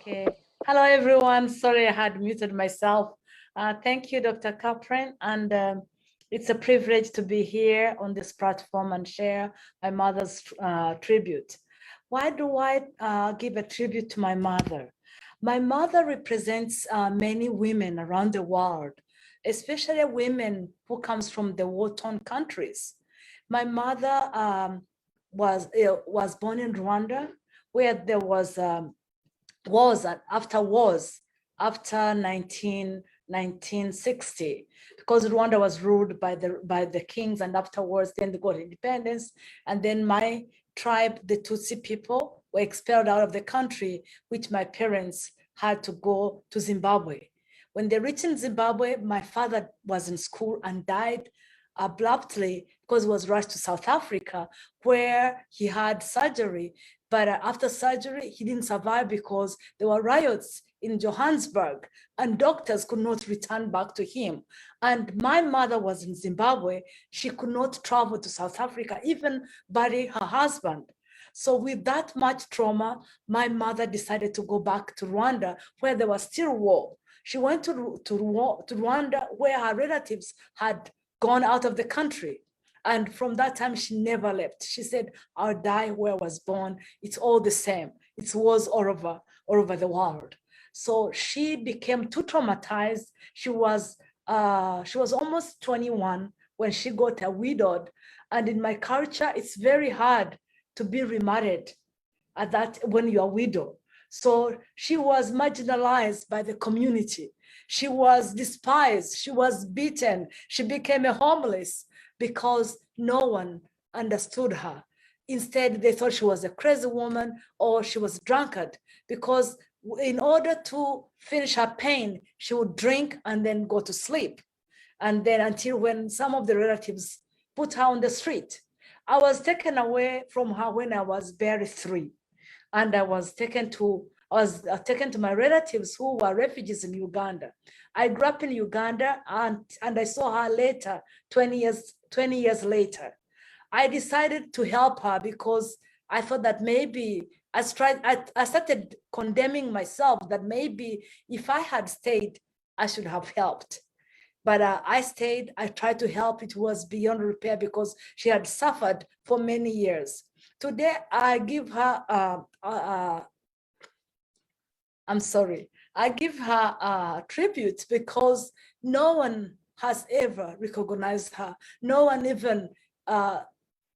Okay. Hello, everyone. Sorry, I had muted myself. Thank you, Dr. Kaplan. And it's a privilege to be here on this platform and share my mother's tribute. Why do I give a tribute to my mother? My mother represents many women around the world, especially women who comes from the war-torn countries. My mother was born in Rwanda, where there was wars after 1960, because Rwanda was ruled by the kings, and afterwards then they got independence, and then my tribe, the Tutsi people, were expelled out of the country, which my parents had to go to Zimbabwe. When they reached in Zimbabwe, my father was in school and died abruptly because he was rushed to South Africa, where he had surgery. But after surgery, he didn't survive because there were riots in Johannesburg and doctors could not return back to him. And my mother was in Zimbabwe. She could not travel to South Africa, even bury her husband. So with that much trauma, my mother decided to go back to Rwanda, where there was still war. She went to Rwanda, where her relatives had gone out of the country. And from that time, she never left. She said, I'll die where I was born. It's all the same. It was all over the world. So she became too traumatized. She was almost 21 when she got widowed. And in my culture, it's very hard to be remarried at that when you are widowed. So she was marginalized by the community. She was despised. She was beaten. She became a homeless because no one understood her. Instead, they thought she was a crazy woman or she was a drunkard, because in order to finish her pain, she would drink and then go to sleep. And then until when some of the relatives put her on the street. I was taken away from her when I was barely 3. And I was taken to my relatives who were refugees in Uganda. I grew up in Uganda, and I saw her later, 20 years later. I decided to help her because I thought that maybe I started condemning myself, that maybe if I had stayed, I should have helped. But I stayed, I tried to help. It was beyond repair because she had suffered for many years. Today, I give her, I give her a tribute because no one has ever recognized her. No one even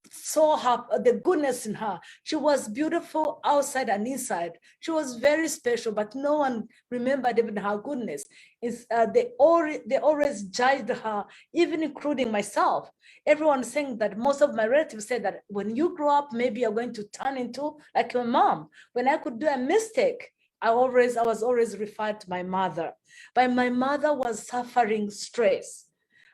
saw her, the goodness in her. She was beautiful outside and inside. She was very special, but no one remembered even her goodness. They always judged her, even including myself. Everyone saying that, most of my relatives said that when you grow up, maybe you're going to turn into like your mom. When I could do a mistake, I was always referred to my mother. But my mother was suffering stress.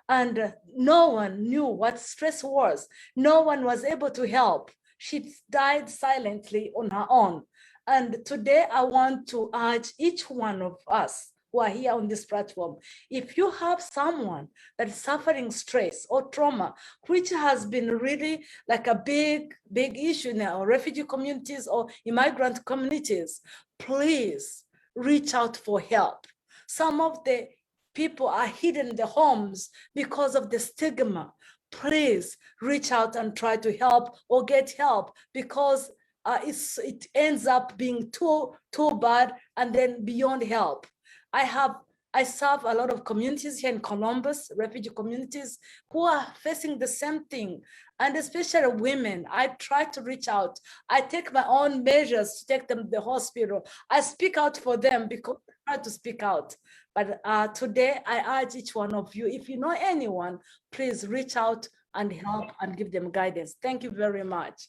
And no one knew what stress was. No one was able to help. She died silently on her own. And today I want to urge each one of us who are here on this platform, if you have someone that is suffering stress or trauma, which has been really like a big issue in our refugee communities or immigrant communities, please reach out for help. Some of the people are hidden in the homes because of the stigma. Please reach out and try to help or get help, because it ends up being too bad and then beyond help. I serve a lot of communities here in Columbus, refugee communities, who are facing the same thing, and especially women. I try to reach out. I take my own measures to take them to the hospital. I speak out for them because I try to speak out. But today, I urge each one of you, if you know anyone, please reach out and help and give them guidance. Thank you very much.